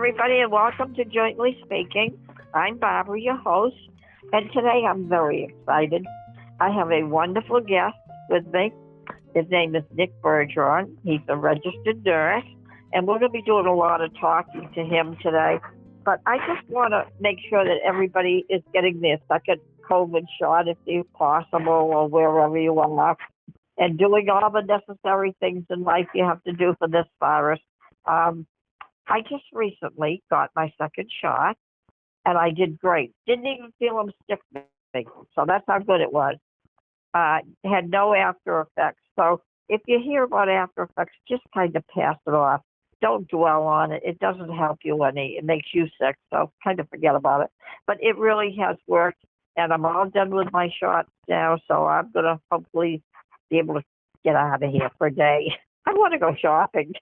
everybody, and welcome to Jointly Speaking. I'm Barbara, your host, and today I'm very excited. I have a wonderful guest with me. His name is Nick Bergeron. He's a registered nurse, and we're going to be doing a lot of talking to him today. But I just want to make sure that everybody is getting their second COVID shot if possible, or wherever you are, and doing all the necessary things in life you have to do for this virus. I just recently got my second shot, and I did great. Didn't even feel them stick me, so that's how good it was. Had no after effects. So if you hear about after effects, just kind of pass it off. Don't dwell on it. It doesn't help you any. It makes you sick, so kind of forget about it. But it really has worked, and I'm all done with my shots now, so I'm going to hopefully be able to get out of here for a day. I want to go shopping.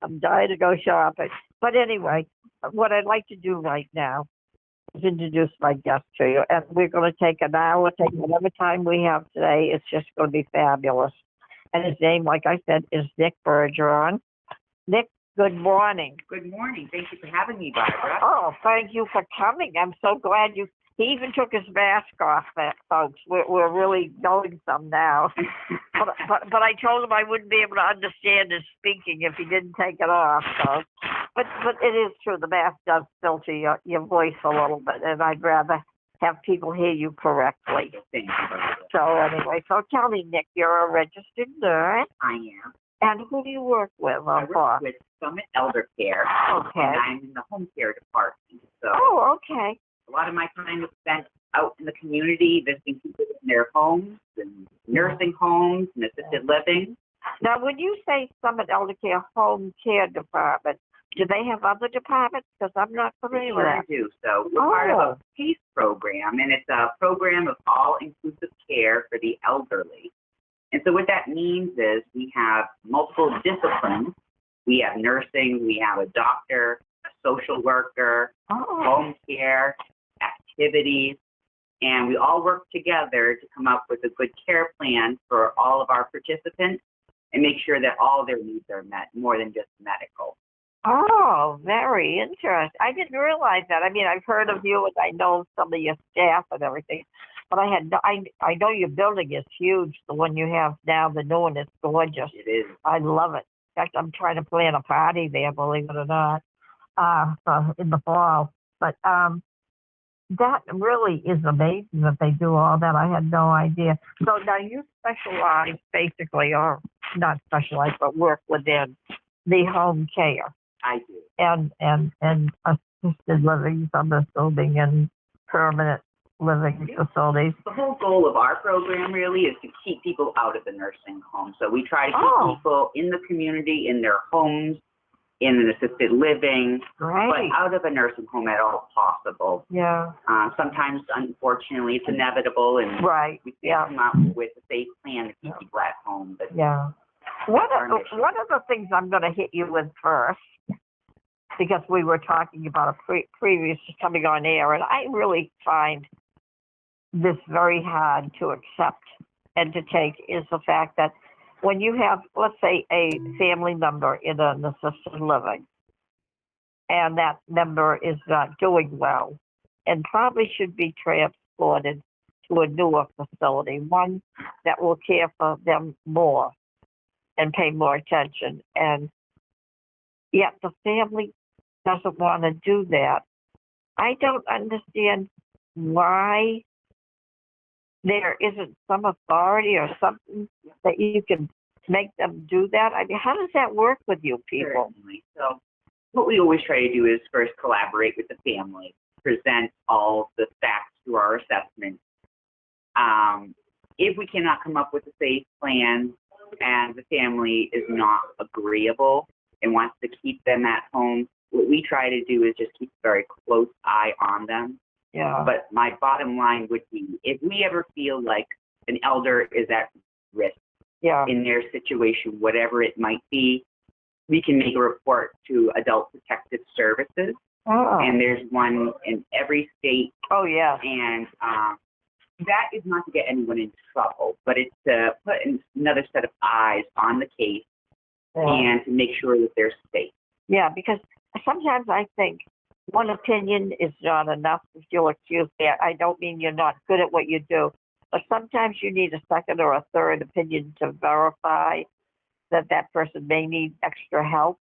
I'm dying to go shopping. But anyway, what I'd like to do right now is introduce my guest to you. And we're going to take an hour, take whatever time we have today. It's just going to be fabulous. And his name, like I said, is Nick Bergeron. Nick, good morning. Good morning. Thank you for having me, Barbara. Oh, thank you for coming. I'm so glad you... He even took his mask off, folks. We're really going some now. but I told him I wouldn't be able to understand his speaking if he didn't take it off. So, but it is true. The mask does filter your voice a little bit, and I'd rather have people hear you correctly. Thank you, Barbara. So anyway, so tell me, Nick, you're a registered nurse. I am. And who do you work with? I work with Summit Elder Care. Okay. And I'm in the home care department. So Oh, okay. a lot of my time is spent out in the community visiting people in their homes and nursing homes and assisted living. Now, when you say Summit Elder Care Home Care Department, do they have other departments? Because I'm not familiar with Sure that. do. So we're part of a PACE program, and it's a program of all-inclusive care for the elderly. And so what that means is we have multiple disciplines. We have nursing, we have a doctor, a social worker, home care, activities, and we all work together to come up with a good care plan for all of our participants and make sure that all their needs are met, more than just medical. Oh, very interesting. I didn't realize that. I mean, I've heard of you, and I know some of your staff and everything, but I know your building is huge. The one you have now, the new one, is gorgeous. It is. I love it. In fact, I'm trying to plan a party there, believe it or not, in the fall. But that really is amazing that they do all that. I had no idea. So now you specialize basically, or not specialize, but work within the home care. I do. And assisted living, I'm assuming, and permanent living facilities. The whole goal of our program really is to keep people out of the nursing home. So we try to keep people in the community, in their homes, in an assisted living, Great. but out of a nursing home at all possible. Yeah. Sometimes, unfortunately, it's inevitable, and Right. we come up with a safe plan to keep people at home. But yeah. One of the things I'm going to hit you with first, because we were talking about a previous coming on air, and I really find this very hard to accept and to take, is the fact that when you have, let's say, a family member in an assisted living, and that member is not doing well and probably should be transported to a newer facility, one that will care for them more and pay more attention, and yet the family doesn't want to do that. I don't understand why there isn't some authority or something that you can make them do that. I mean, how does that work with you people? Certainly. So what we always try to do is first collaborate with the family, present all the facts to our assessment. If we cannot come up with a safe plan and the family is not agreeable and wants to keep them at home, what we try to do is just keep a very close eye on them. Yeah. But my bottom line would be, if we ever feel like an elder is at risk in their situation, whatever it might be, we can make a report to Adult Protective Services. And there's one in every state. Oh, yeah. And that is not to get anyone in trouble, but it's to put another set of eyes on the case and to make sure that they're safe. Yeah, because sometimes I think one opinion is not enough. If you'll excuse me, I don't mean you're not good at what you do, but sometimes you need a second or a third opinion to verify that that person may need extra help,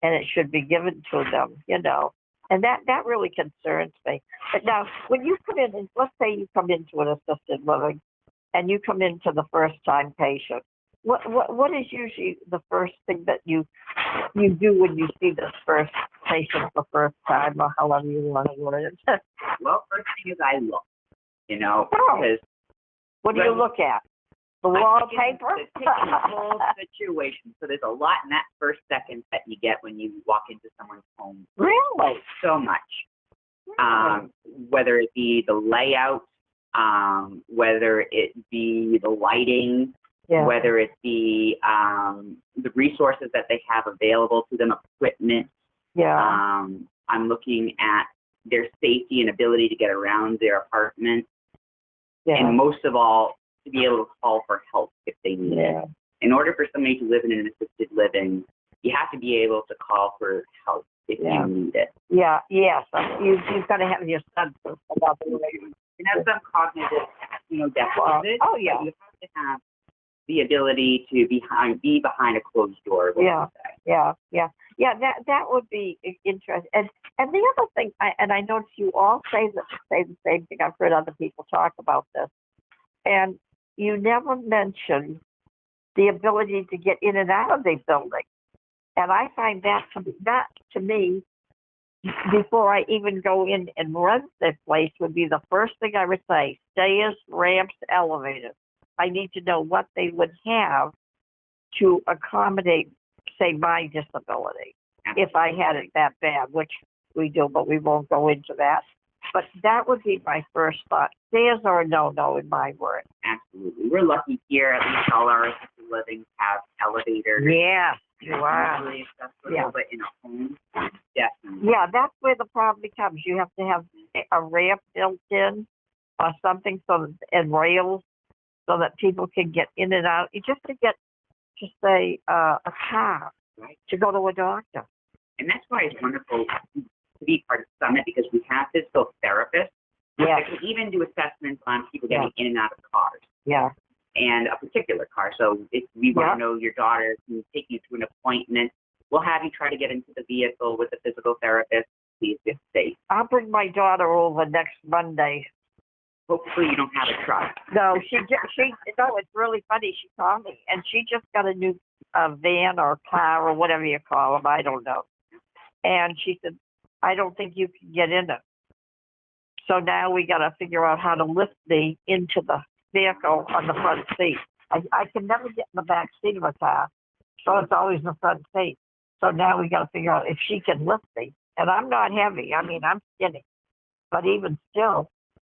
and it should be given to them, And that really concerns me. But now, when you come in, and let's say you come into an assisted living, and you come into the first time patient, what is usually the first thing that you do when you see this first patient the first time, or however you want to word it? Well, first thing is I look, Oh. because What do you look at? The wallpaper? Taking the whole situation. So there's a lot in that first second that you get when you walk into someone's home. Really? So much. Really? Whether it be the layout, whether it be the lighting, Yeah. whether it be the resources that they have available to them, equipment. Yeah. I'm looking at their safety and ability to get around their apartment, Yeah. and most of all, to be able to call for help if they need it. In order for somebody to live in an assisted living, you have to be able to call for help if you need it. Yeah. Yes. You've got to have your senses about the way. You have some cognitive, deficit. Oh, yeah. You have to have the ability to be behind a closed door. Yeah. That would be interesting. And the other thing, I notice you all say the same thing. I've heard other people talk about this, and you never mention the ability to get in and out of the building. And I find that to me, before I even go in and rent this place, would be the first thing I would say: stairs, ramps, elevators. I need to know what they would have to accommodate, say, my disability, if I had it that bad, which we do, but we won't go into that. But that would be my first thought. Stairs are a no-no in my word. Absolutely. We're lucky here. At least all our assisted livings have elevators. Yeah, you are. Really accessible, Yeah. But in a home, definitely. Yeah, that's where the problem becomes. You have to have a ramp built in or something and rails so that people can get in and out. You just to get, to say, a car, Right. to go to a doctor. And that's why it's wonderful to be part of Summit, because we have physical therapists Yeah, that can even do assessments on people getting in and out of cars, yeah, and a particular car. So if we want Yeah. to know your daughter, can take you to an appointment, we'll have you try to get into the vehicle with a physical therapist, see if it's safe. I'll bring my daughter over next Monday. Hopefully you don't have a truck. No, no, it's really funny. She called me, and she just got a new van or car or whatever you call them. I don't know. And she said, I don't think you can get in it. So now we got to figure out how to lift me into the vehicle on the front seat. I can never get in the back seat of a car, so it's always the front seat. So now we got to figure out if she can lift me. And I'm not heavy. I mean, I'm skinny. But even still,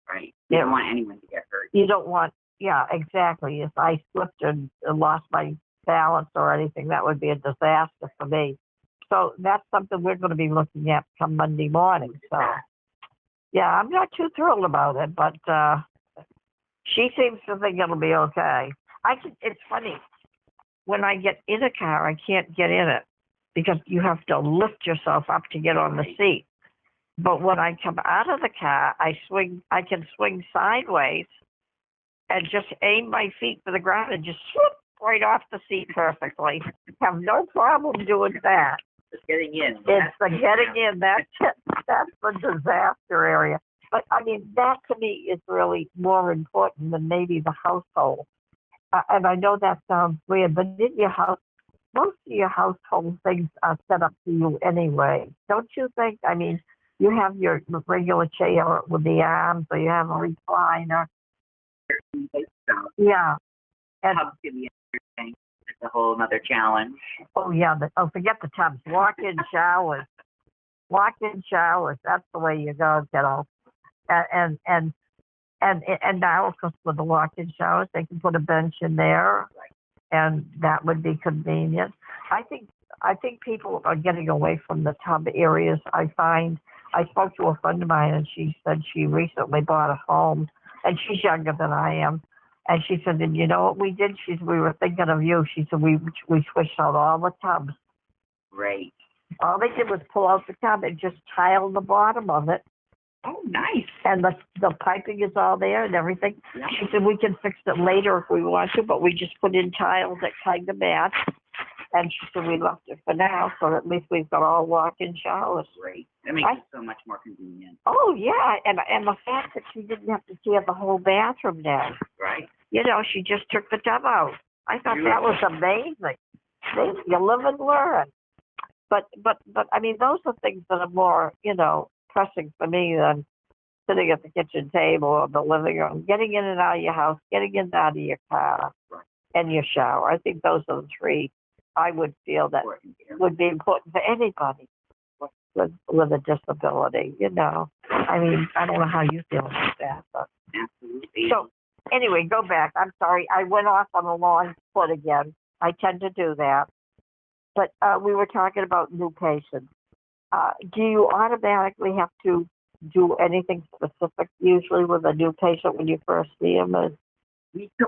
Right. You don't want anyone to get hurt. you don't want, yeah, exactly. If I slipped and lost my balance or anything, that would be a disaster for me. So that's something we're going to be looking at come Monday morning. So, yeah, I'm not too thrilled about it, but she seems to think it'll be okay. It's funny. When I get in a car, I can't get in it because you have to lift yourself up to get on the seat. But when I come out of the car, I can swing sideways and just aim my feet for the ground and just swoop right off the seat perfectly. Have no problem doing that. Just getting in. It's the getting in. That's the disaster area. But I mean, that to me is really more important than maybe the household. And I know that sounds weird, but in your house, most of your household things are set up for you anyway. Don't you think? I mean, you have your regular chair with the arms, or you have a recliner. Yeah. And Tubs can be interesting. It's a whole other challenge. oh yeah, forget the tubs. Walk-in showers. Walk-in showers. That's the way you go, kiddo. And now, of course, with the walk-in showers, they can put a bench in there, and that would be convenient. I think people are getting away from the tub areas. I spoke to a friend of mine, and she said she recently bought a home, and she's younger than I am. And she said, and you know what we did? She said, we were thinking of you. She said, we switched out all the tubs. Great. All they did was pull out the tub and just tile the bottom of it, Oh, nice. and the piping is all there and everything. Yeah. She said we can fix it later if we want to, but we just put in tiles that kind of match. And she said we left it for now, so at least we've got all walk-in showers. Great. That makes it so much more convenient. Oh yeah, and the fact that she didn't have to tear the whole bathroom down. Right. You know, she just took the tub out. I thought that was amazing. You live and learn. But I mean, those are things that are more, pressing for me than sitting at the kitchen table or the living room, getting in and out of your house, getting in and out of your car, and your shower. I think those are the three I would feel that would be important for anybody with a disability, I mean, I don't know how you feel about that. But. Absolutely. So, anyway, go back. I'm sorry. I went off on a long foot again. I tend to do that. But we were talking about new patients. Do you automatically have to do anything specific usually with a new patient when you first see them?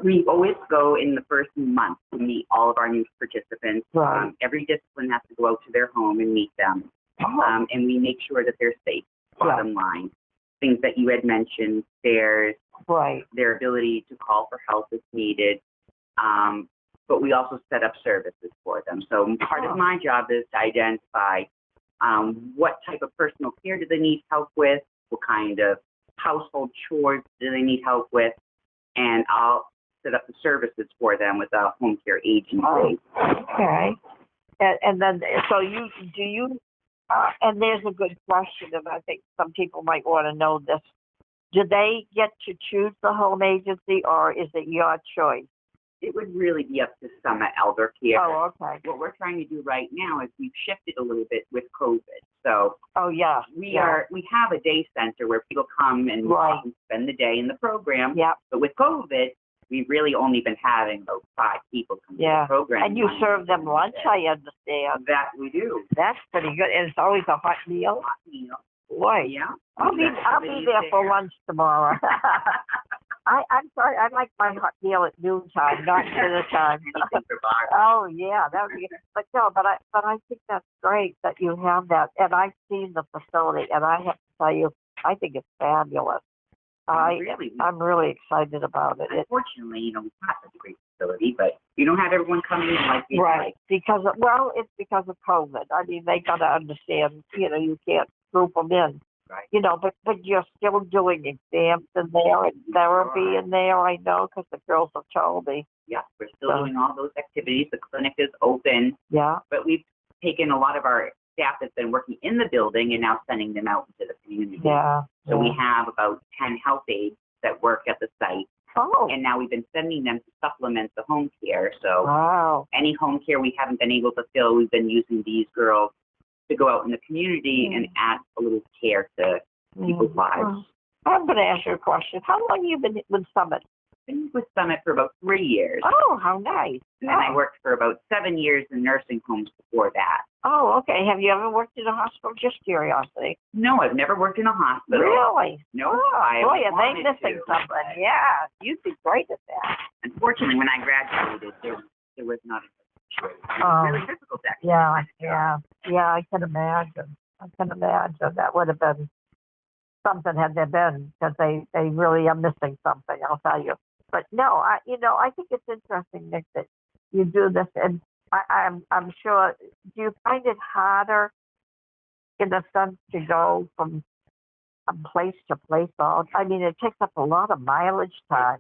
We always go in the first month to meet all of our new participants. Right. Every discipline has to go out to their home and meet them. And we make sure that they're safe, bottom line. Things that you had mentioned, their ability to call for help if needed. But we also set up services for them. So part of my job is to identify what type of personal care do they need help with, what kind of household chores do they need help with, and I'll set up the services for them with a home care agency. Oh, okay. And then, so and there's a good question, and I think some people might want to know this. Do they get to choose the home agency, or is it your choice? It would really be up to Summit Elder Care. Oh, okay. What we're trying to do right now is we've shifted a little bit with COVID. So we have a day center where people come and spend the day in the program. Yeah. But with COVID, we've really only been having about 5 people come to the program. And you serve them lunch, I understand. That we do. That's pretty good. And it's always a hot meal. Hot meal. Boy. Yeah. I'll be there for lunch tomorrow. I'm sorry, I like my hot meal at noontime, not dinner time. Oh yeah, that would be. But no, but I think that's great that you have that, and I've seen the facility, and I have to tell you, I think it's fabulous. I'm really excited about it. Unfortunately, we have such a great facility, but you don't have everyone coming in like you like. Because it's because of COVID. I mean, they got to understand. You can't group them in. Right. But you're still doing exams in there and therapy in there, I know, because the girls have told me. Yeah, we're still doing all those activities. The clinic is open. Yeah. But we've taken a lot of our staff that's been working in the building and now sending them out into the community. Yeah. So we have about 10 health aides that work at the site. Oh. And now we've been sending them to supplement the home care. So any home care we haven't been able to fill, we've been using these girls to go out in the community and add a little care to people's lives. I'm going to ask you a question. How long have you been with Summit? I've been with Summit for about 3 years. Oh, how nice. And I worked for about 7 years in nursing homes before that. Oh, okay. Have you ever worked in a hospital? Just curiosity. No, I've never worked in a hospital. Really? No. Boy, are they missing something. Yeah, you'd be great at that. Unfortunately, when I graduated, there was not a choice. It was really difficult to actually Yeah, I can imagine. That would have been something had there been, because they really are missing something, I'll tell you. But no, I think it's interesting, Nick, that you do this, and I'm sure. Do you find it harder, in a sense, to go from place to place? I mean, it takes up a lot of mileage time.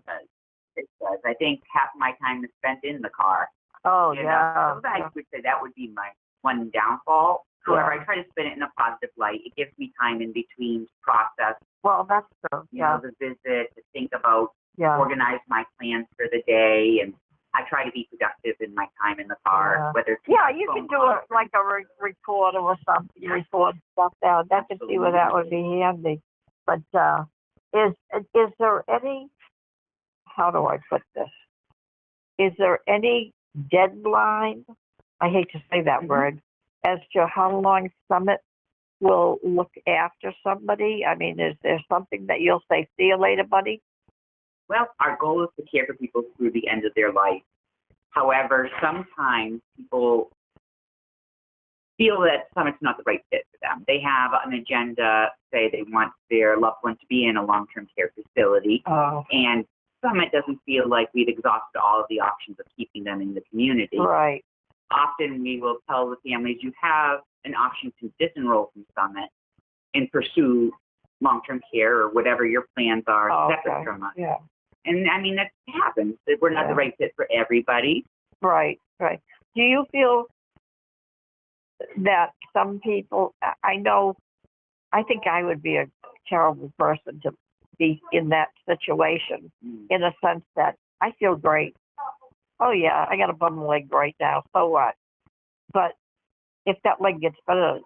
It does. I think half my time is spent in the car. Oh, So I would say that would be my one downfall. However, I try to spin it in a positive light. It gives me time in between to process. Well, that's true. The visit, to think about, organize my plans for the day, and I try to be productive in my time in the car. Whether it's you can do it like a recorder or something. Record stuff down. That could see where that would be handy. But is there any? How do I put this? Is there any deadline? I hate to say that word. As to how long Summit will look after somebody? I mean, is there something that you'll say, see you later, buddy? Well, our goal is to care for people through the end of their life. However, sometimes people feel that Summit's not the right fit for them. They have an agenda, say they want their loved one to be in a long-term care facility, and Summit doesn't feel like we've exhausted all of the options of keeping them in the community. Right. Often we will tell the families, you have an option to disenroll from Summit and pursue long-term care or whatever your plans are separate from us. Yeah. And I mean, that happens. That we're not the right fit for everybody. Right, right. Do you feel that some people, I think I would be a terrible person to be in that situation, in a sense that I feel great. Oh yeah, I got a bum leg right now, so what? But if that leg gets better,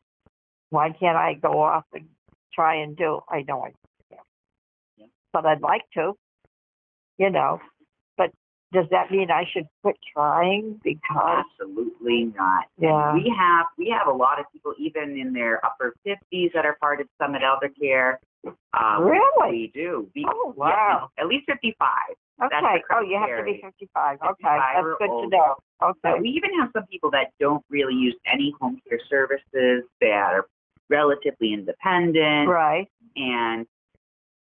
why can't I go off and try and do? I know I can't. Yeah. But I'd like to, But does that mean I should quit trying? Because absolutely not. Yeah. We have a lot of people even in their upper 50s that are part of Summit Elder Care. Really? We do. Oh wow. Yeah, at least 55. Okay. Oh, you have to be 55. Okay, that's good to know. Okay. But we even have some people that don't really use any home care services, that are relatively independent. Right. And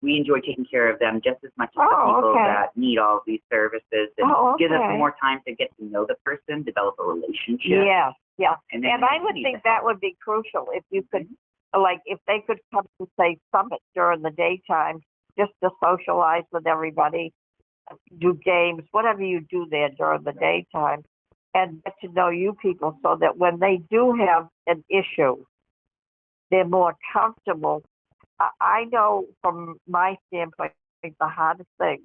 we enjoy taking care of them just as much as the people that need all of these services. And give us more time to get to know the person, develop a relationship. Yeah, yeah. And I would think that would be crucial if you could, like, if they could come to, say, Summit during the daytime just to socialize with everybody, do games, whatever you do there during the daytime, and get to know you people so that when they do have an issue, they're more comfortable. I know from my standpoint, I think the hardest thing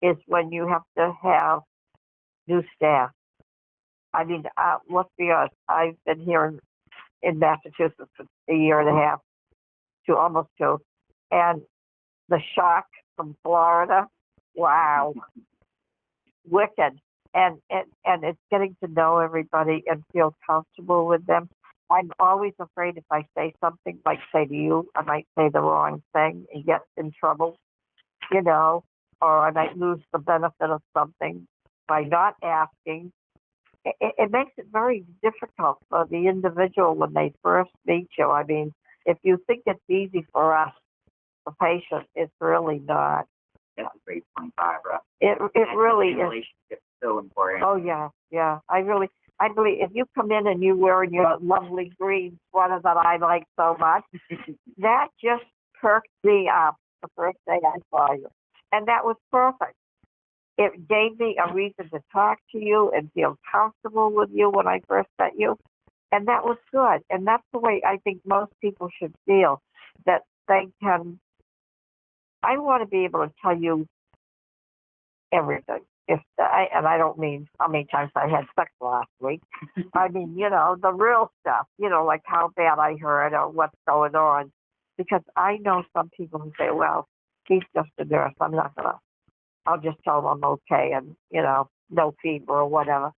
is when you have to have new staff. I mean, let's be honest, I've been here in Massachusetts for a year and a half to almost 2, and the shock from Florida, wow, wicked. And it's getting to know everybody and feel comfortable with them. I'm always afraid if I say something, like say to you, I might say the wrong thing and get in trouble, or I might lose the benefit of something by not asking. It makes it very difficult for the individual when they first meet you. I mean, if you think it's easy for us, the patient, it's really not. That's a great point, Barbara. It really is. Relationship so important. Oh yeah, yeah. I believe if you come in and you're wearing your lovely green sweater that I like so much, that just perked me up the first day I saw you, and that was perfect. It gave me a reason to talk to you and feel comfortable with you when I first met you, and that was good. And that's the way I think most people should feel, that they can. I want to be able to tell you everything. And I don't mean how many times I had sex last week. I mean, the real stuff, like how bad I hurt or what's going on. Because I know some people who say, well, he's just a nurse. I'll just tell him I'm okay and, no fever or whatever.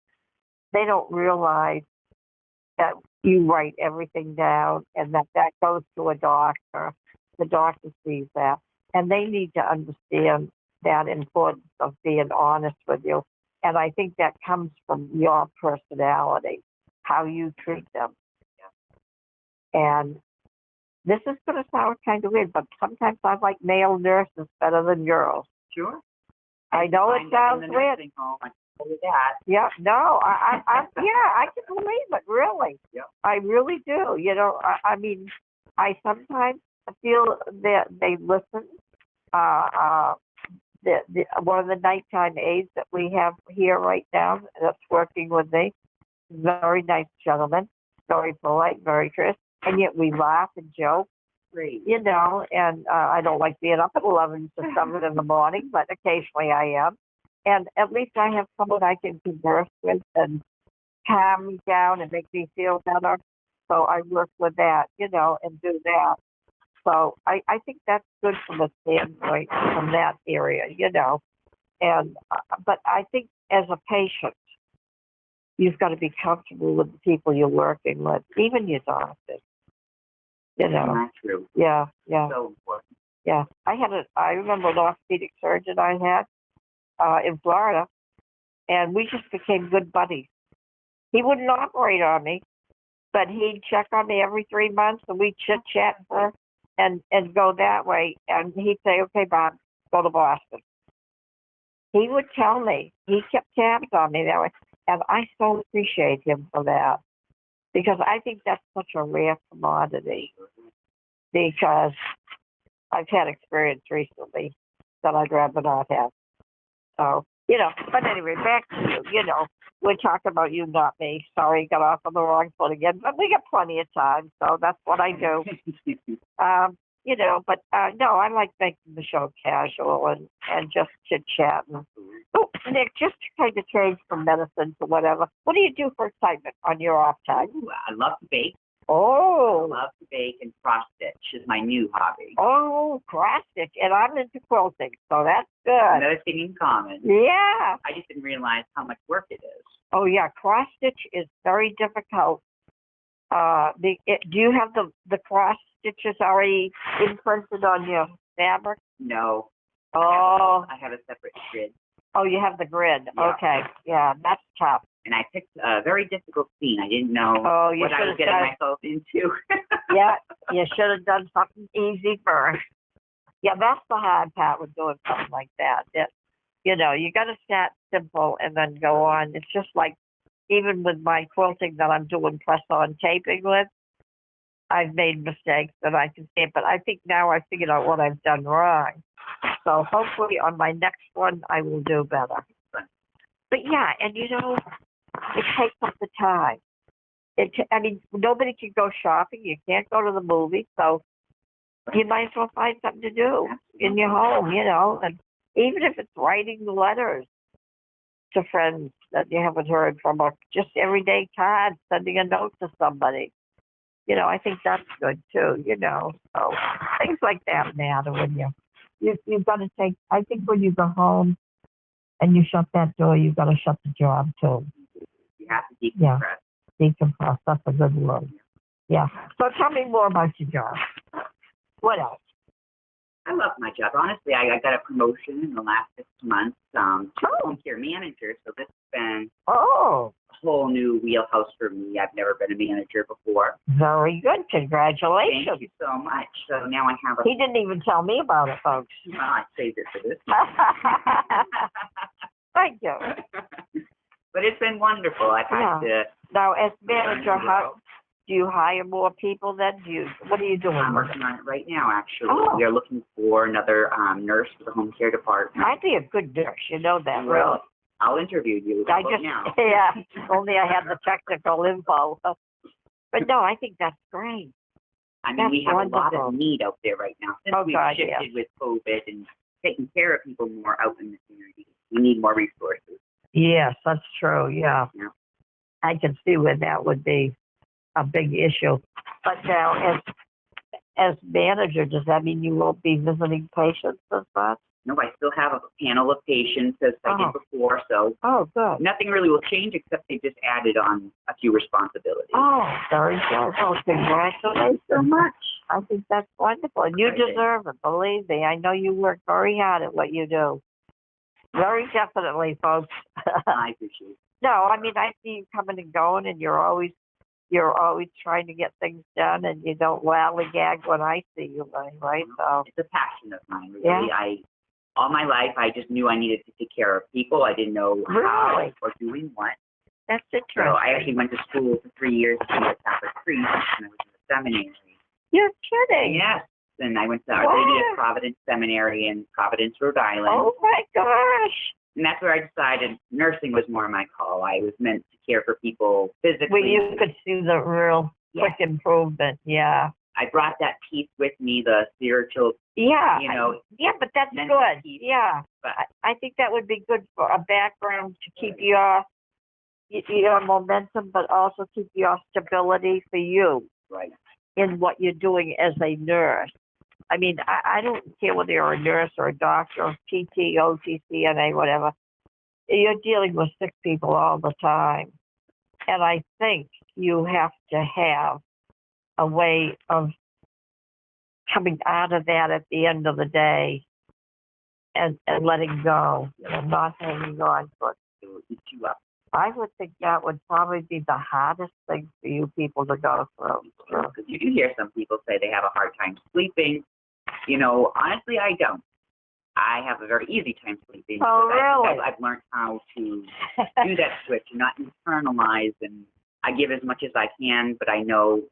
They don't realize that you write everything down and that goes to a doctor. The doctor sees that. And they need to understand that importance of being honest with you. And I think that comes from your personality, how you treat them. Yeah. And this is going to sound kind of weird, but sometimes I like male nurses better than girls. Sure. I know it sounds weird. Yeah, no, I can believe it, really. Yeah. I really do. I mean, I sometimes feel that they listen. One of the nighttime aides that we have here right now that's working with me, very nice gentleman, very polite, very crisp, and yet we laugh and joke, and I don't like being up at 11 to 7 in the morning, but occasionally I am. And at least I have someone I can converse with and calm me down and make me feel better. So I work with that, and do that. So I think that's good from a standpoint from that area, And but I think as a patient, you've got to be comfortable with the people you're working with, even your doctors. That's true. Yeah, yeah. So important. Yeah, I remember an orthopedic surgeon I had in Florida, and we just became good buddies. He wouldn't operate on me, but he'd check on me every 3 months, and we'd chit chat and go that way. And he'd say, "Okay, Bob, go to Boston." He would tell me. He kept tabs on me that way, and I so appreciate him for that because I think that's such a rare commodity. Because I've had experience recently that I'd rather not have. So, but anyway, back to you. We're talking about you, not me. Sorry, got off on the wrong foot again, but we got plenty of time, so that's what I do. No, I like making the show casual and just chit-chatting. Oh, Nick, just to kind of change from medicine to whatever, what do you do for excitement on your off time? Ooh, I love to bake. Oh. I love to bake, and cross stitch is my new hobby. Oh, cross stitch, and I'm into quilting, so that's good. Another thing in common. Yeah. I just didn't realize how much work it is. Oh, yeah, cross stitch is very difficult. Do you have the cross stitches already imprinted on your fabric? No. Oh. I have a separate grid. Oh, you have the grid. Yeah. Okay. Yeah, that's tough. And I picked a very difficult scene. I didn't know what I was getting myself into. Yeah, you should have done something easy first. Yeah, that's the hard part with doing something like that. You got to start simple and then go on. It's just like, even with my quilting that I'm doing press-on taping with, I've made mistakes that I can see, but I think now I figured out what I've done wrong. So hopefully on my next one, I will do better. But yeah, and it takes up the time. Nobody can go shopping. You can't go to the movies, so you might as well find something to do in your home, and even if it's writing letters to friends that you haven't heard from, or just everyday cards, sending a note to somebody. I think that's good too, So things like that matter when you've got to take, I think when you go home and you shut that door, you've got to shut the job too. You have to decompress. Yeah, decompress, that's a good word. Yeah, so tell me more about your job. What else? I love my job. Honestly, I got a promotion in the last 6 months to home care manager, so this has been a whole new wheelhouse for me. I've never been a manager before. Very good. Congratulations. Thank you so much. So now I have He didn't even tell me about it, folks. Well, I saved it for this. Thank you. But it's been wonderful. I've had to... Now, as manager, do you hire more people then? What are you doing? I'm working on it right now, actually. Oh. We are looking for another nurse for the home care department. I'd be a good nurse. You know that, Well, really. I'll interview you now. Yeah, only I have the technical info. But no, I think that's great. We have a lot of need out there right now. Since we've shifted with COVID and taking care of people more out in the community, we need more resources. Yes, that's true, yeah. I can see where that would be a big issue. But now, as manager, does that mean you won't be visiting patients as much? No, I still have a panel of patients as I did before, so good. Nothing really will change except they just added on a few responsibilities. Oh, very good. Well, congratulations so much. I think that's wonderful. And you deserve it, believe me. I know you work very hard at what you do. Very definitely, folks. I appreciate it. No, I see you coming and going, and you're always trying to get things done, and you don't lollygag when I see you, right? So it's a passion of mine, really. Yeah. All my life, I just knew I needed to take care of people. I didn't know how or doing what. That's interesting. So I actually went to school for 3 years to be a Catholic priest, and I was in the seminary. You're kidding. Yes. And I went to Our Lady of Providence Seminary in Providence, Rhode Island. Oh, my gosh. And that's where I decided nursing was more my call. I was meant to care for people physically. Well, you could see the real quick improvement, yeah. I brought that piece with me, the spiritual, yeah, but that's good. Piece. Yeah, but I think that would be good for a background to keep your momentum, but also keep your stability for you in what you're doing as a nurse. I don't care whether you're a nurse or a doctor, or PT, OT, CNA, whatever. You're dealing with sick people all the time. And I think you have to have a way of coming out of that at the end of the day and letting go, not hanging on to it. It will eat you up. I would think that would probably be the hardest thing for you people to go through. Because you do hear some people say they have a hard time sleeping. Honestly, I don't. I have a very easy time sleeping. Oh, really? I've learned how to do that switch and not internalize, and I give as much as I can, but I know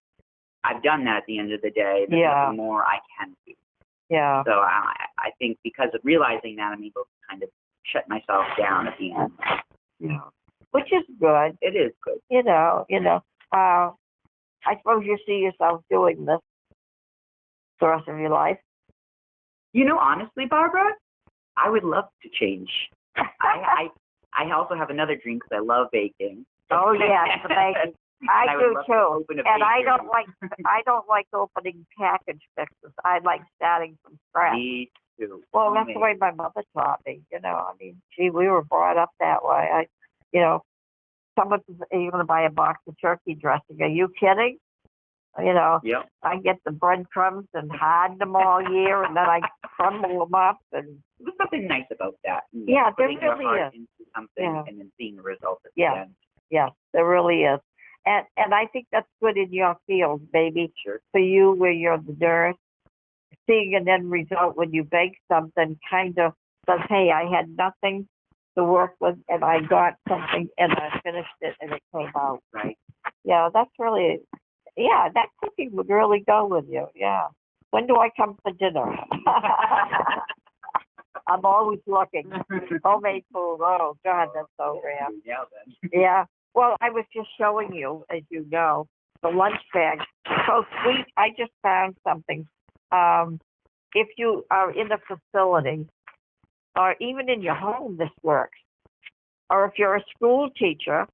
I've done that at the end of the day. There's nothing more I can do. Yeah. So I think because of realizing that, I'm able to kind of shut myself down at the end. Yeah. Which is good. It is good. I suppose you see yourself doing this the rest of your life. Honestly, Barbara, I would love to change. I also have another dream because I love baking. Oh yes, the baking. I do too. And I don't like opening package mixes. I like starting from scratch. Me too. Well, that's the way my mother taught me. We were brought up that way. Someone says, "Are you going to buy a box of turkey dressing?" Are you kidding? Yep. I get the breadcrumbs and hide them all year, and then I crumble them up. And there's something nice about that. Yeah, there putting really your heart is. Into something and then seeing the results at the end. Yes, there really is. And I think that's good in your field, baby. Sure. For you, where you're the nurse, seeing an end result when you bake something kind of says, hey, I had nothing to work with, and I got something, and I finished it, and it came out. Right. Yeah, that's really, that cooking would really go with you, yeah. When do I come for dinner? I'm always looking. Homemade food, oh, God, that's so rare. Yeah, then. Yeah. Well, I was just showing you, as you know, the lunch bag. So sweet. I just found something. If you are in a facility, or even in your home, this works. Or if you're a school teacher,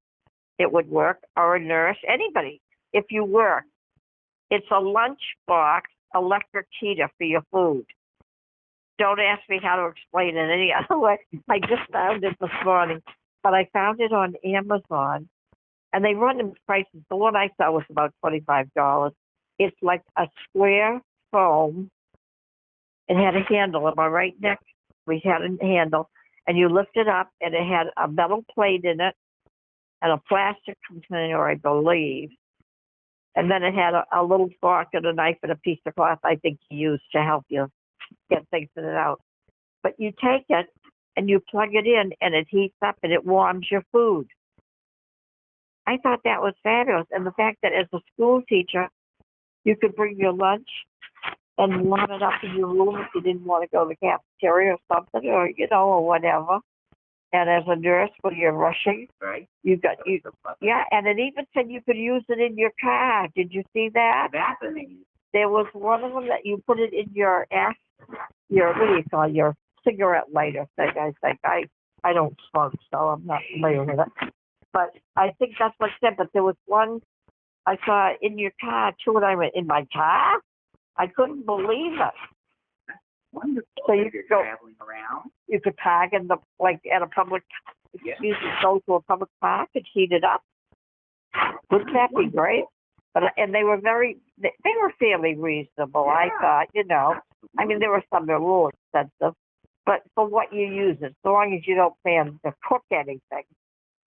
it would work, or a nurse, anybody. If you work, it's a lunchbox electric heater for your food. Don't ask me how to explain it any other way. I just found it this morning, but I found it on Amazon. And they run in prices. The one I saw was about $25. It's like a square foam. It had a handle. Am I right, Nick? We had a handle. And you lift it up, and it had a metal plate in it and a plastic container, I believe. And then it had a little fork and a knife and a piece of cloth, I think you used to help you get things in and out. But you take it, and you plug it in, and it heats up, and it warms your food. I thought that was fabulous. And the fact that as a school teacher, you could bring your lunch and warm it up in your room if you didn't want to go to the cafeteria or something, or whatever. And as a nurse, when you're rushing, right? And it even said you could use it in your car. Did you see that? That's amazing. There was one of them that you put it in your your cigarette lighter thing, I think. I don't smoke, so I'm not familiar with it. But I think that's what it said. But there was one I saw in your car, too, and I went, in my car? I couldn't believe it. Wonderful. So you could go traveling around. You could park in at a public, go to a public park and heat it up. Wouldn't that be great? And they were fairly reasonable, I thought, I mean, there were some that were a little expensive, but for what you use it, so long as you don't plan to cook anything,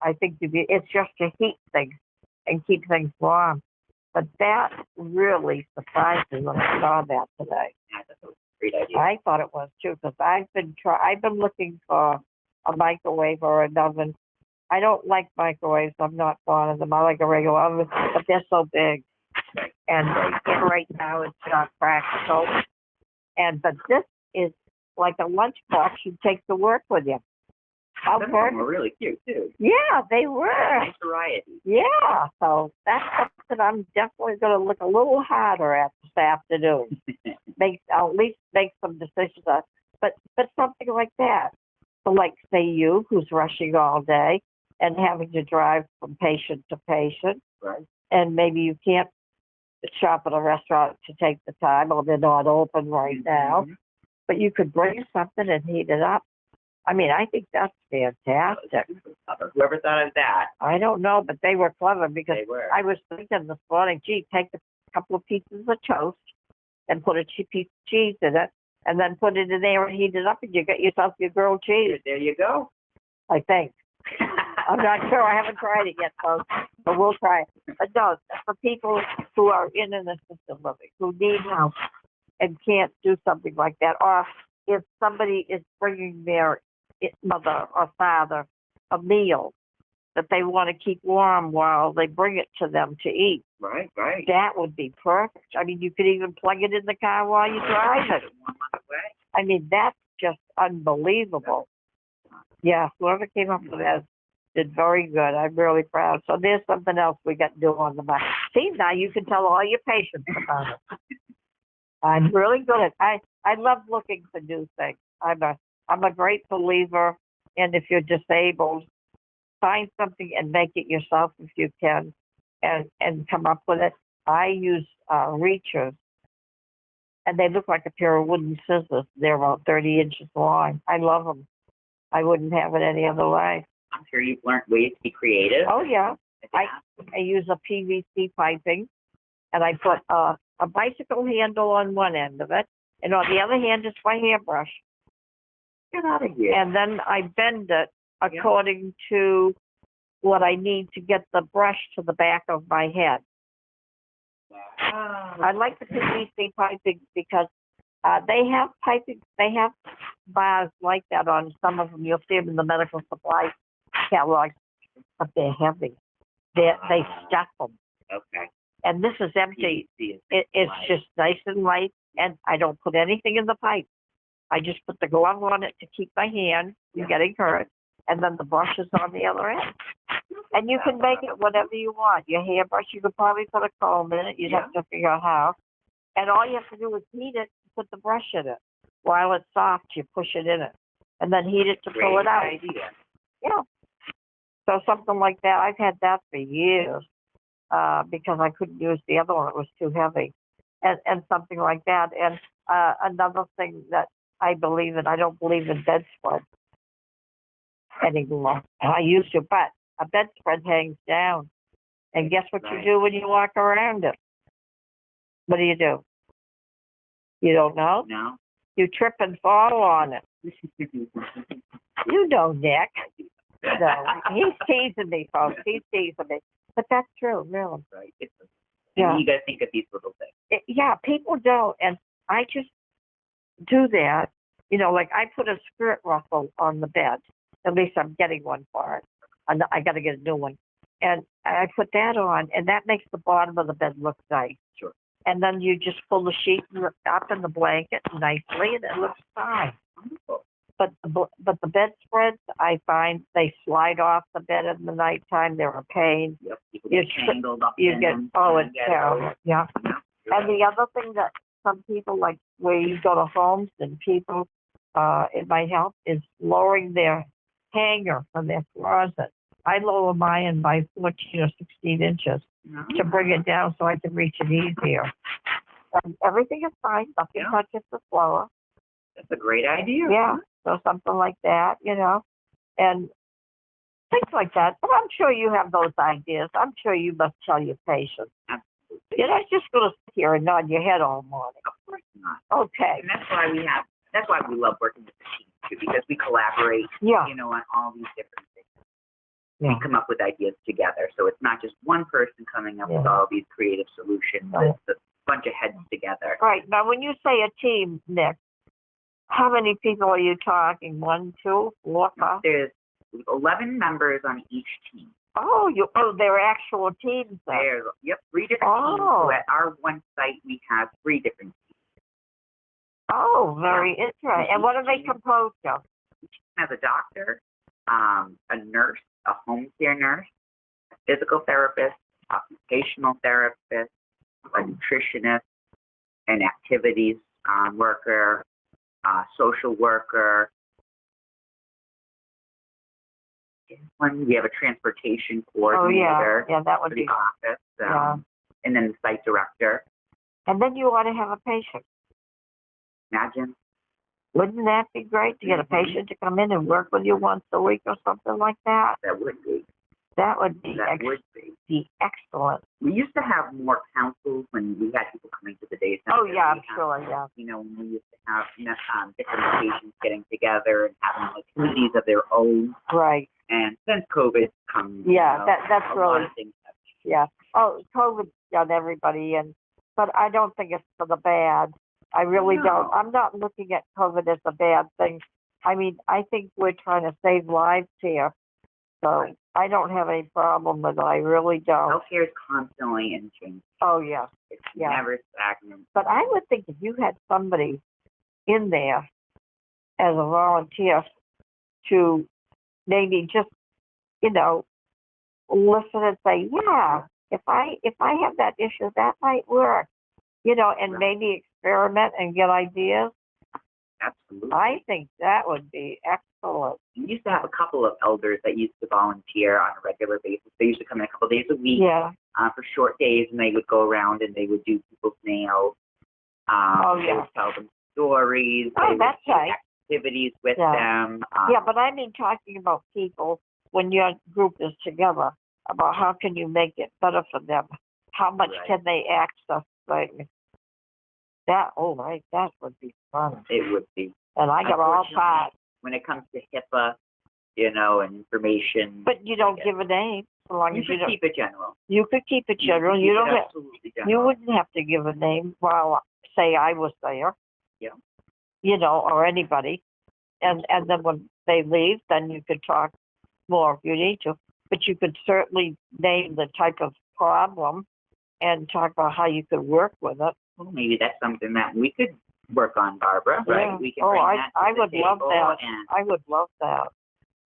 I think it's just to heat things and keep things warm. But that really surprised me when I saw that today. That's a great idea. I thought it was too, because I've been looking for a microwave or an oven. I don't like microwaves. I'm not fond of them. I like a regular oven, but they're so big. And right now it's not practical. But this is like a lunchbox you take to work with you. Some of them were really cute too. Yeah, they were. Nice variety. Yeah, so that's something I'm definitely going to look a little harder at this afternoon. I'll at least make some decisions on. But something like that. So like, say you, who's rushing all day and having to drive from patient to patient, right? And maybe you can't shop at a restaurant to take the time, or they're not open right now. But you could bring something and heat it up. I mean, I think that's fantastic. Whoever thought of that? I don't know, but they were clever, because I was thinking this morning, gee, take a couple of pieces of toast and put a piece of cheese in it, and then put it in there and heat it up, and you get yourself your grilled cheese. There you go. I think. I'm not sure. I haven't tried it yet, folks, but we'll try it. But no, for people who are in an assisted living, who need help and can't do something like that, or if somebody is bringing their mother or father a meal that they want to keep warm while they bring it to them to eat. Right. That would be perfect. I mean, you could even plug it in the car while you drive it. I mean, that's just unbelievable. Yeah, whoever came up with that did very good. I'm really proud. So there's something else we got to do on the back. See, now you can tell all your patients about it. I'm really good at I love looking for new things. I'm a great believer in, if you're disabled, find something and make it yourself if you can, and come up with it. I use reachers, and they look like a pair of wooden scissors. They're about 30 inches long. I love them. I wouldn't have it any other way. I'm sure you've learned ways to be creative. Oh, yeah. I use a PVC piping, and I put a bicycle handle on one end of it, and on the other hand is my hairbrush. Get out of here. And then I bend it according to what I need to get the brush to the back of my head. Wow. I like the PVC piping because they have bars like that on some of them. You'll see them in the medical supply catalog, but they're heavy. They stuff them. Okay. And this is empty. It's just nice and light, and I don't put anything in the pipe. I just put the glove on it to keep my hand from getting hurt, and then the brush is on the other end. And you can make it whatever you want. Your hairbrush, you could probably put a comb in it. You'd have to figure out how. And all you have to do is heat it, put the brush in it. While it's soft, you push it in it, and then heat it to pull it out. Idea. Yeah. So something like that. I've had that for years because I couldn't use the other one. It was too heavy. And something like that. And another thing that I believe in, I don't believe in bedspread anymore. I used to, but a bedspread hangs down. And guess what you do when you walk around it? What do? You don't know? No. You trip and fall on it. You know, Nick. No, he's teasing me, folks. He's teasing me. But that's true, really. Right. Yeah. You got to think of these little things. Yeah, people don't. And I just do that. You know, like I put a skirt ruffle on the bed. At least I'm getting one for it. I got to get a new one. And I put that on, and that makes the bottom of the bed look nice. Sure. And then you just pull the sheet up in the blanket nicely, and it looks fine. Wonderful. But the bedspreads, I find they slide off the bed in the nighttime. They're a pain. Yep. People get tangled up in them. It's terrible. Yeah. And the other thing that some people like, where you go to homes and people, it might help, is lowering their hanger from their closet. I lower mine by 14 or 16 inches to bring it down so I can reach it easier. And everything is fine. Nothing touches the floor. That's a great idea. Yeah. So something like that, you know, and things like that. But I'm sure you have those ideas. I'm sure you must tell your patients. Absolutely. You're not just going to sit here and nod your head all morning. Of course not. Okay. And that's why we love working with the team too, because we collaborate, you know, on all these different things. Yeah. We come up with ideas together. So it's not just one person coming up with all these creative solutions. It's a bunch of heads together. Right. Now, when you say a team, Nick, how many people are you talking? 1, 2, 4, 5? There's 11 members on each team. They're actual teams then. There's 3 different teams. So at our one site, we have 3 different teams. Oh, very interesting. And what are they composed of? Each team has a doctor, a nurse, a home care nurse, a physical therapist, occupational therapist, a nutritionist, an activities worker, social worker. We have a transportation coordinator that would for be the office, and then the site director. And then you ought to have a patient. Imagine. Wouldn't that be great to get a patient to come in and work with you once a week or something like that? That would be. That would be That would be. excellent. We used to have more councils when we had people coming to the day center. Oh, yeah, I'm sure, yeah. You know, when we used to have different locations getting together and having like committees of their own. Right. And since COVID comes, yeah, that's a really, lot of things have changed. Yeah. Oh, COVID got everybody in, but I don't think it's for the bad. I really don't. I'm not looking at COVID as a bad thing. I mean, I think we're trying to save lives here, so I don't have any problem with it. I really don't. Healthcare is constantly in change. Oh, yeah. It's never stagnant. But I would think if you had somebody in there as a volunteer to maybe just, listen and say, yeah, if I have that issue, that might work, and maybe experiment and get ideas. Absolutely. I think that would be excellent. We used to have a couple of elders that used to volunteer on a regular basis. They used to come in a couple of days a week for short days, and they would go around and they would do people's nails. They would tell them stories. Oh, that's right. Activities with them. But I mean talking about people when your group is together, about how can you make it better for them? How much can they access things? That would be fun. It would be. And I got all parts. When it comes to HIPAA, and information. But you don't give a name. So long you as could keep it general. You could keep it general. You don't have. General. You wouldn't have to give a name while say I was there. Yeah. Or anybody, and then when they leave, then you could talk more if you need to. But you could certainly name the type of problem and talk about how you could work with it. Well, maybe that's something that we could work on, Barbara. Right? We can bring that to I the would love table that. And... I would love that.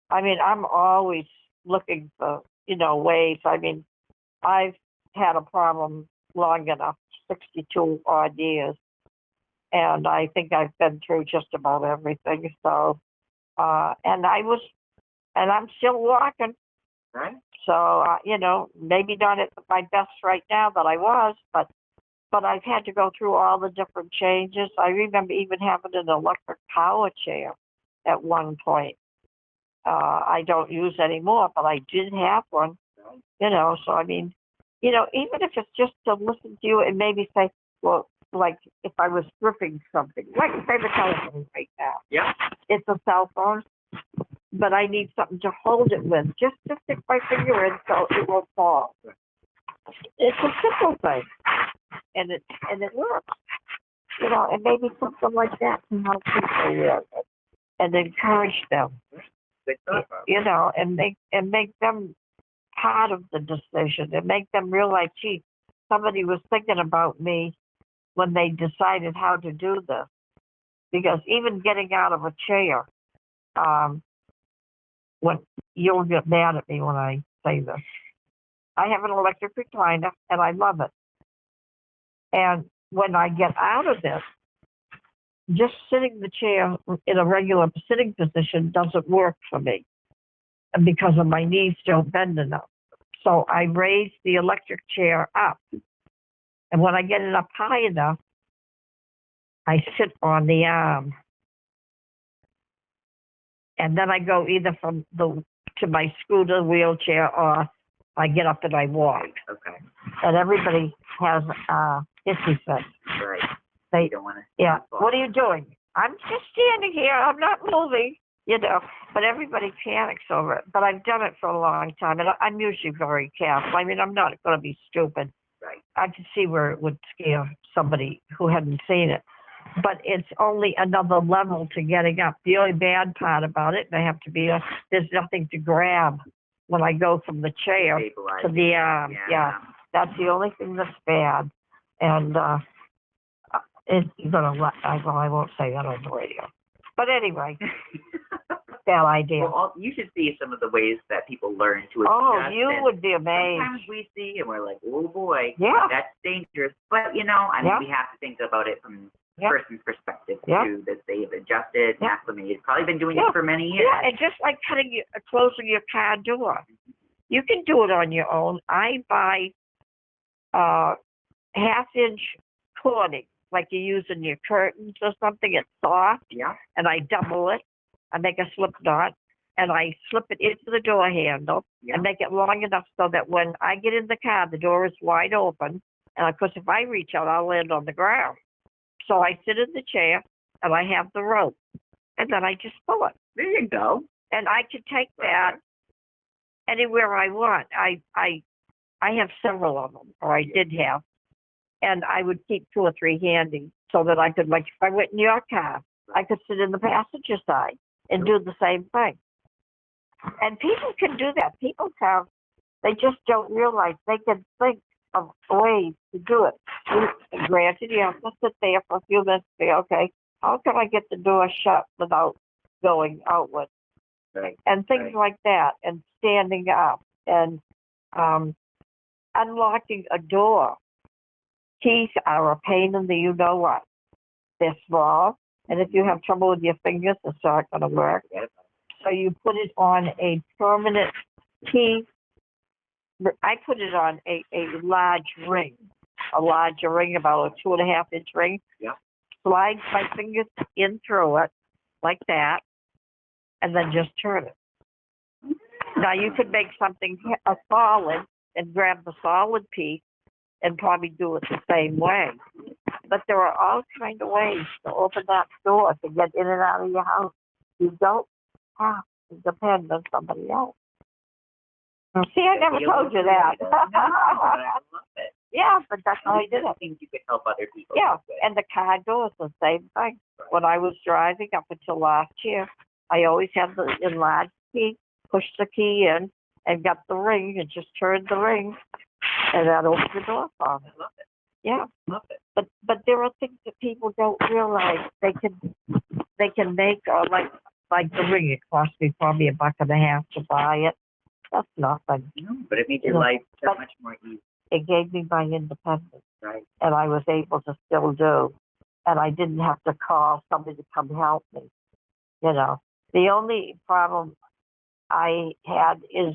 I mean, I'm always looking for ways. I mean, I've had a problem long enough, 62 odd years. And I think I've been through just about everything. So, and I'm still walking. Right. So, maybe not at my best right now that I was, but I've had to go through all the different changes. I remember even having an electric power chair at one point. I don't use anymore, but I did have one, so I mean, even if it's just to listen to you and maybe say, well, like if I was gripping something, like say the telephone right now. Yeah. It's a cell phone, but I need something to hold it with, just to stick my finger in so it won't fall. It's a simple thing, and it works. And maybe something like that can help people with it and encourage them. And make them part of the decision and make them realize, gee, somebody was thinking about me when they decided how to do this. Because even getting out of a chair, when you'll get mad at me when I say this, I have an electric recliner and I love it. And when I get out of this, just sitting the chair in a regular sitting position doesn't work for me because of my knees don't bend enough. So I raise the electric chair up. And when I get it up high enough, I sit on the arm. And then I go either to my scooter, wheelchair, or I get up and I walk. Okay. And everybody has hissy fit. Right. They don't want to. Yeah. What are you doing? I'm just standing here. I'm not moving. But everybody panics over it. But I've done it for a long time, and I'm usually very careful. I mean, I'm not going to be stupid. Right. I could see where it would scare somebody who hadn't seen it. But it's only another level to getting up. The only bad part about it, there's nothing to grab when I go from the chair to the arm. That's the only thing that's bad. And it's I won't say that on the radio. But anyway, bad idea. Well, you should see some of the ways that people learn to adjust. Oh, you would be amazed. Sometimes we see and we're like, oh boy, yeah, that's dangerous. But, we have to think about it from the person's perspective, too, that they've adjusted and acclimated. Probably been doing it for many years. Yeah, and just like closing your car door. You can do it on your own. I buy half-inch cording, like you use in your curtains or something. It's soft. Yeah. And I double it. I make a slip knot. and I slip it into the door handle Yeah. and make it long enough so that when I get in the car, the door is wide open. And of course, if I reach out, I'll land on the ground. So I sit in the chair and I have the rope, and then I just pull it. There you go. And I can take that anywhere I want. I have several of them, or I did have, and I would keep 2 or 3 handy so that I could, like, if I went in your car, I could sit in the passenger side and do the same thing. And people can do that. People have, they just don't realize they can think of ways to do it. Granted, you have to sit there for a few minutes and say, okay, how can I get the door shut without going outward? Right. And things like that, and standing up, and unlocking a door. Keys are a pain in the you-know-what. They're small, and if you have trouble with your fingers, it's not going to work. So you put it on a permanent key. I put it on a large ring, a larger ring, about a 2.5-inch ring. Yeah. Slide my fingers in through it like that, and then just turn it. Now you could make something a solid and grab the solid piece and probably do it the same way. But there are all kind of ways to open that door to get in and out of your house. You don't have to depend on somebody else. See, I never told you that. No, I love it. Yeah, but that's how I did I it. think you could help other people. Yeah, with. and the car door is the same thing. When I was driving up until last year, I always had the enlarged key, pushed the key in, and got the ring, and just turned the ring, and that opened the door for me. I love it. Yeah, Love it. but there are things that people don't realize they can make, like the ring. It cost me probably $1.50 to buy it. That's nothing. No, but it made your life so much more easy. It gave me my independence. Right. And I was able to still do. And I didn't have to call somebody to come help me. You know, the only problem I had is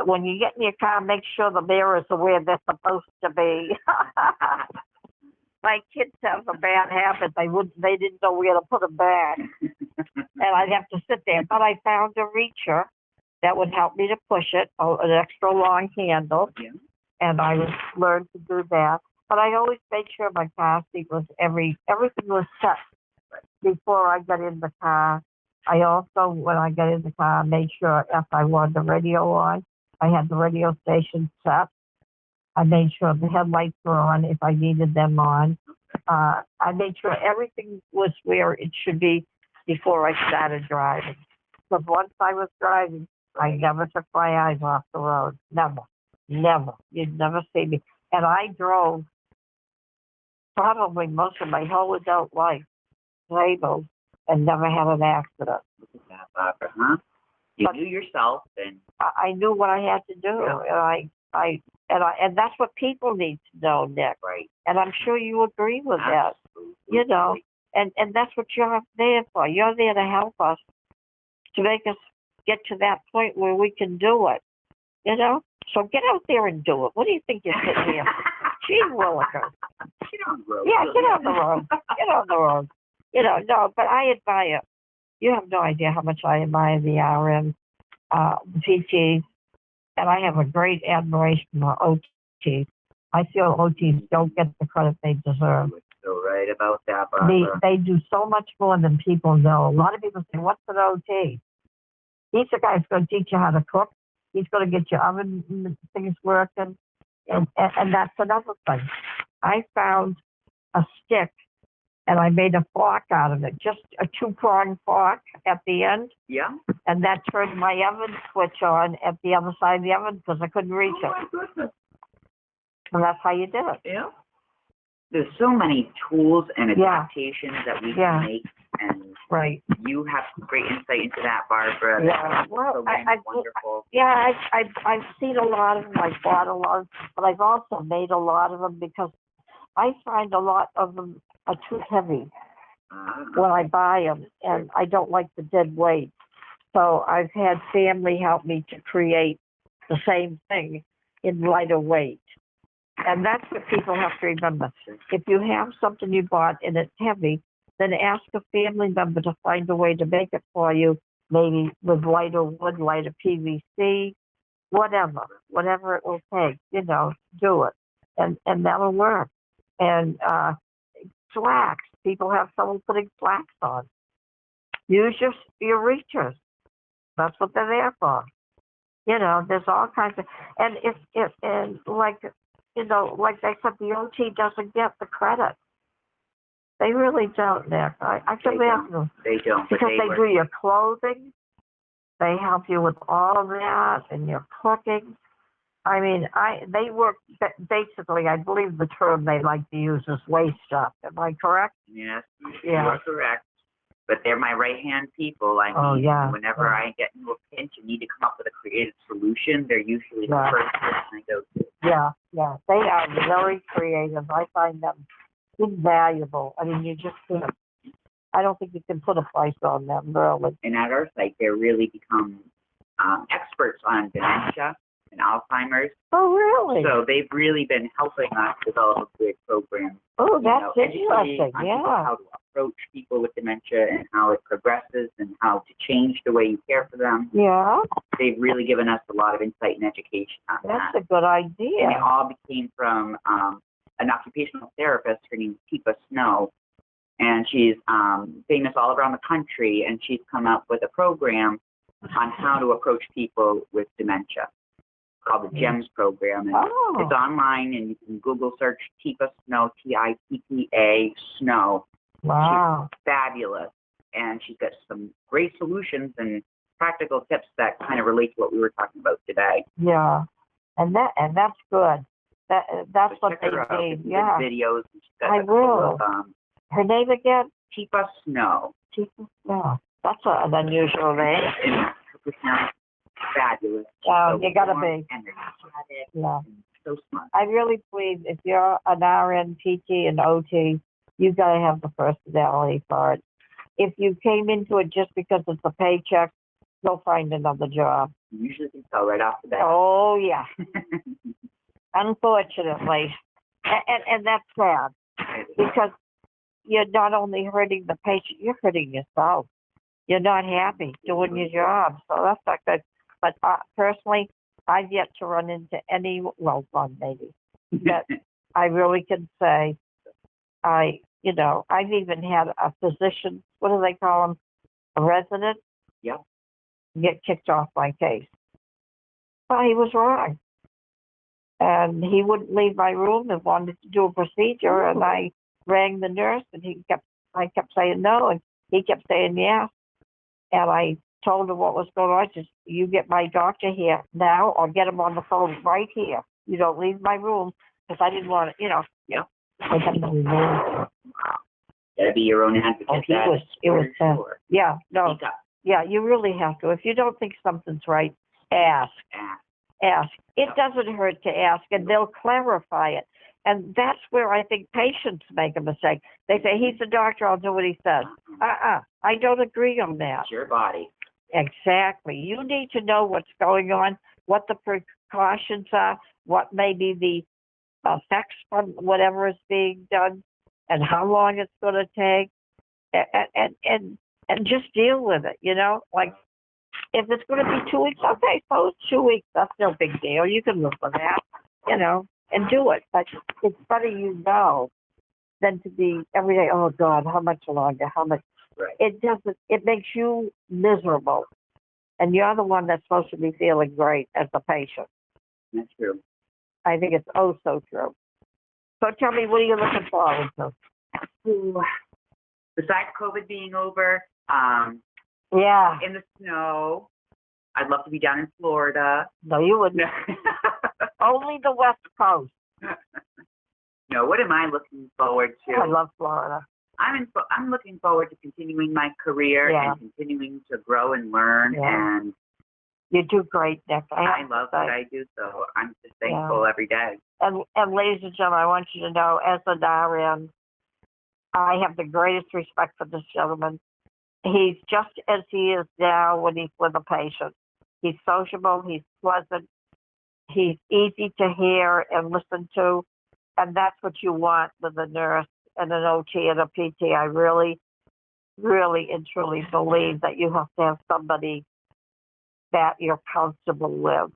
when you get in your car, make sure the mirrors are where they're supposed to be. My kids have a bad habit. They didn't know where to put them back. And I'd have to sit there. But I found a reacher that would help me to push it, an extra long handle. Yeah. And I learned to do that. But I always made sure my car seat was everything was set before I got in the car. I also, when I got in the car, made sure if I wanted the radio on, I had the radio station set. I made sure the headlights were on if I needed them on. I made sure everything was where it should be before I started driving. Because once I was driving, I never took my eyes off the road. Never. You'd never see me. And I drove probably most of my whole adult life disabled and never had an accident. Look at that, Barbara, huh? You knew yourself, and I knew what I had to do, yeah. and that's what people need to know, Nick. Right. And I'm sure you agree with Absolutely. that. You know, and that's what you're there for. You're there to help us, to make us get to that point where we can do it. You know, so get out there and do it. What do you think you're sitting here? Gee willikers. Get on the road. Yeah, get on the road. Get on the road. You know, no, but I admire. You have no idea how much I admire the RM, the PTs, and I have a great admiration for OTs. I feel OTs don't get the credit they deserve. You're so right about that, Barbara. They do so much more than people know. A lot of people say, "What's an OT?" He's the guy who's going to teach you how to cook. He's going to get your oven things working, and that's another thing. I found a stick, and I made a fork out of it, just a 2-pronged fork at the end. Yeah. And that turned my oven switch on at the other side of the oven because I couldn't reach it. Oh, my goodness. And that's how you did it. Yeah. There's so many tools and adaptations that we can make, and right. You have great insight into that, Barbara. Yeah. Well, I've wonderful. Yeah, I've seen a lot of them. I bought a lot, but I've also made a lot of them because I find a lot of them are too heavy when I buy them, and I don't like the dead weight. So I've had family help me to create the same thing in lighter weight. And that's what people have to remember. If you have something you bought and it's heavy, then ask a family member to find a way to make it for you maybe with lighter wood, lighter PVC, whatever it will take, do it. And that'll work. And slacks, people have trouble putting slacks on. Use your reachers. That's what they're there for. There's all kinds of, and and like, like they said, the OT doesn't get the credit. They really don't, Nick. I feel bad for them. They don't. Because they do your clothing. They help you with all of that and your cooking. I mean, they work, basically, I believe the term they like to use is waste up. Am I correct? Yes, Yeah. you are correct. But they're my right-hand people. Whenever I get into a pinch and need to come up with a creative solution, they're usually the first person I go to. Yeah. They are very creative. I find them invaluable. I mean, you just can't. I don't think you can put a price on them, really. And at our site, they're really become experts on dementia and Alzheimer's. Oh, really? So they've really been helping us develop a good program. Oh, that's interesting. On people how to approach people with dementia and how it progresses and how to change the way you care for them. Yeah. They've really given us a lot of insight and education on that. That's a good idea. And it all came from an occupational therapist. Her name's Tifa Snow. And she's famous all around the country, and she's come up with a program on how to approach people with dementia called the GEMS program. And it's online, and you can Google search Tifa Snow, T-I-P-P-A, Snow. Wow. She's fabulous, and she's got some great solutions and practical tips that kind of relate to what we were talking about today. Yeah, and that's good. That's what they need. Yeah. Videos. I will. Her name again? Tifa Snow. Tifa Snow. That's an unusual name. Fabulous. So you gotta be. Energetic. Yeah. So smart. I really believe if you're an RN, PT, and OT, you gotta have the personality for it. If you came into it just because it's a paycheck, go find another job. You usually can tell right off the bat. Oh yeah. Unfortunately, and that's sad because you're not only hurting the patient, you're hurting yourself. You're not happy doing your job, so that's not good. But personally, I've yet to run into one maybe, but I really can say, I've even had a physician, what do they call them, a resident, get kicked off my case. Well, he was wrong. And he wouldn't leave my room and wanted to do a procedure, and I rang the nurse, and I kept saying no, and he kept saying yes. And I told him what was going on. I said, you get my doctor here now, or get him on the phone right here. You don't leave my room, because I didn't want to, I had no room. Gotta be your own advocate. Oh, it was sure. Yeah, no. Yeah, you really have to. If you don't think something's right, ask. It doesn't hurt to ask, and they'll clarify it. And that's where I think patients make a mistake. They say, he's a doctor, I'll do what he says. I don't agree on that. It's your body. Exactly. You need to know what's going on, what the precautions are, what may be the effects from whatever is being done, and how long it's going to take, and just deal with it, Like, if it's going to be 2 weeks, okay, so it's 2 weeks. That's no big deal. You can live with that, and do it. But it's better than to be every day, oh, God, how much longer, how much. Right. It makes you miserable. And you're the one that's supposed to be feeling great as a patient. That's true. I think it's oh so true. So tell me, what are you looking forward to? Besides COVID being over, yeah, in the snow, I'd love to be down in Florida. No, you wouldn't. Only the West Coast. No, what am I looking forward to? I love Florida. I'm looking forward to continuing my career and continuing to grow and learn. Yeah. And you do great, Nick. I love what I do, so I'm just thankful every day. And ladies and gentlemen, I want you to know, as an RN, I have the greatest respect for this gentleman. He's just as he is now when he's with a patient. He's sociable, he's pleasant, he's easy to hear and listen to, and that's what you want with a nurse and an OT and a PT. I really really and truly believe that you have to have somebody that you're comfortable with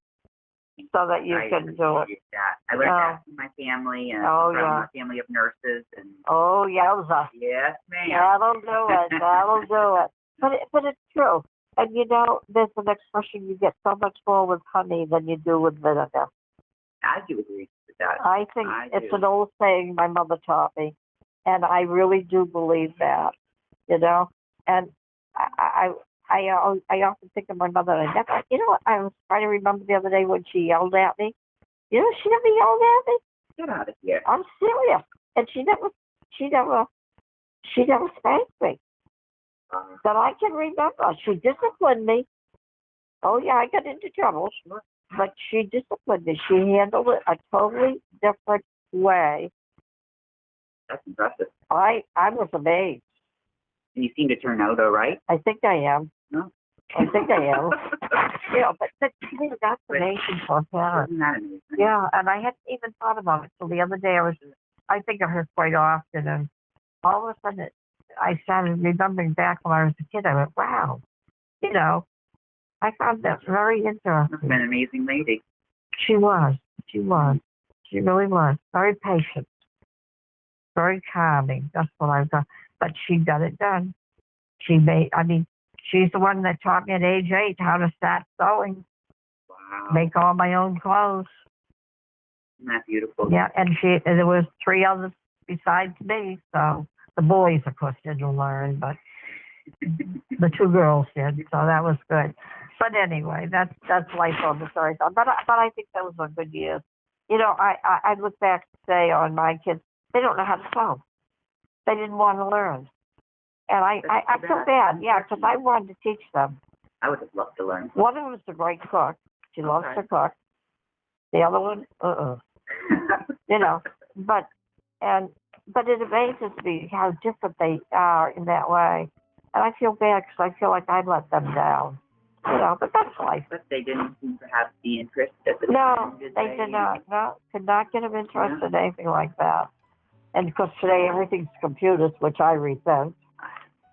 so that you I can do it. appreciate that. I learned that from my family and Oh, from yeah. a family of nurses. And Oh, yowza. yes, ma'am. That'll do it. That'll do it. But it's true. And you know, there's an expression, you get so much more with honey than you do with vinegar. I do agree with that. I think it's an old saying my mother taught me, and I really do believe that, you know. And I often think of my mother, and I never, you know what, I was trying to remember the other day when she yelled at me. You know, she never yelled at me. Get out of here. I'm serious. And she never spanked me. That I can remember. She disciplined me. Oh yeah, I got into trouble, but she disciplined me. She handled it a totally different way. That's impressive. I was amazed. And you seem to turn out all right. I think I am. No. I think I am. You know, but to me, that's amazing for a parent. Isn't that amazing? Yeah, and I hadn't even thought about it till the other day. I think of her quite often, and all of a sudden, I started remembering back when I was a kid. I went, wow, you know, I found that very That's interesting. been an amazing lady. She was. She really was. Very patient. Very calming. That's what I've done. But she got it done. She's the one that taught me at age 8 how to start sewing. Wow. Make all my own clothes. Isn't that beautiful? Yeah, and there was 3 others besides me. So the boys, of course, didn't learn, but the 2 girls did. So that was good. But anyway, that's life on the story. But I think those were good years. You know, I look back today on my kids. They don't know how to sew. They didn't want to learn. And I feel bad, yeah, because I wanted to teach them. I would have loved to learn. One of them is a great cook. She loves to cook. The other one, you know, but it amazes me how different they are in that way. And I feel bad because I feel like I let them down. You know, but that's life. But they didn't seem to have the interest at the No, time, they did not. No, could not get them interested in anything like that. And of course today everything's computers, which I resent.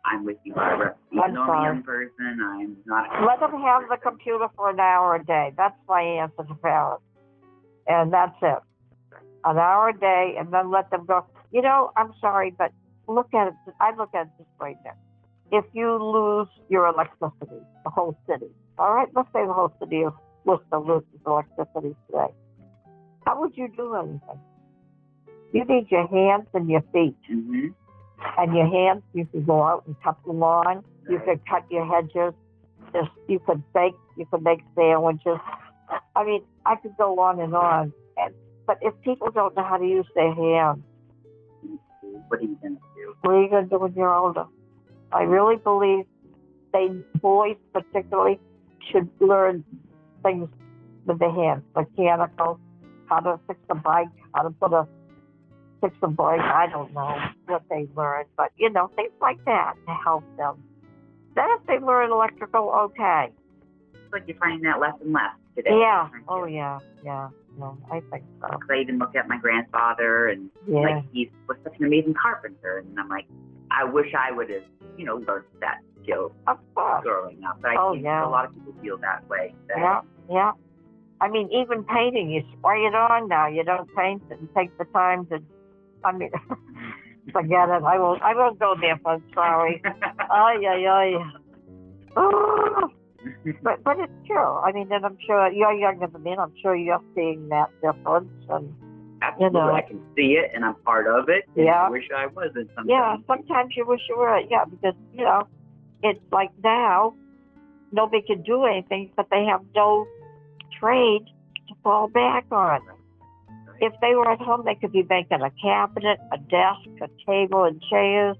I'm with you, Barbara. Even though I'm a young person, I'm not. Let them have the computer for an hour a day. That's my answer to parents. And that's it. An hour a day, and then let them go. You know, I'm sorry, but look at it. I look at it this way now. If you lose your electricity, the whole city, all right? Let's say the whole city of Worcester loses electricity today. How would you do anything? You need your hands and your feet. Mm-hmm. And your hands, you can go out and cut the lawn. You could cut your hedges. You could bake. You could make sandwiches. I mean, I could go on and on. But if people don't know how to use their hands, what are you going to do? What are you going to do when you're older? I really believe boys particularly should learn things with their hands, mechanical, how to fix a bike, how to fix a brake. I don't know what they learn, but, you know, things like that to help them. Then if they learn electrical, okay. It's like you're finding that less and less today. Yeah. Oh, yeah. No, I think so. Because I even look at my grandfather, and like he was such an amazing carpenter, and I'm like, I wish I would have, you know, learned that skill growing up. But I think a lot of people feel that way. Yeah. I mean, even painting, you spray it on now. You don't paint it and take the time to. I mean, forget it. I won't go there. I'm sorry. Ay. Oh. But it's true. I mean, and I'm sure you're younger than me, and I'm sure you're seeing that difference. And absolutely, you know, I can see it, and I'm part of it. And I wish I wasn't. Sometimes. Yeah, sometimes you wish you were. Yeah, because you know, it's like now nobody can do anything, but they have no trade to fall back on. If they were at home, they could be making a cabinet, a desk, a table, and chairs.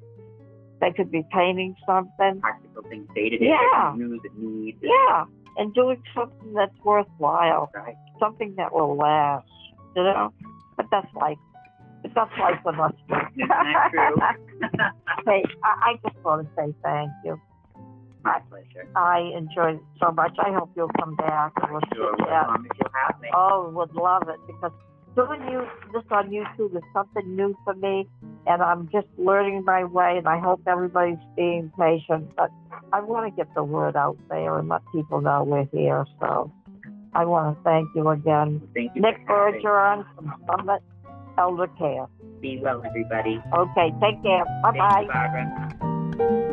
They could be painting something. Practical things day to day that you use and need. Yeah, and doing something that's worthwhile. Right. Something that will last, you know? But that's life. That's life with us. Isn't that true? Hey, I just want to say thank you. My pleasure. I enjoyed it so much. I hope you'll come back. And Sure, as long as you'll have me. Oh, would love it, because doing this on YouTube is something new for me, and I'm just learning my way, and I hope everybody's being patient. But I want to get the word out there and let people know we're here. So I want to thank you again. Thank you. Nick Bergeron from Summit Elder Care. Be well, everybody. Okay, take care. Thank you, Bye-bye. Barbara.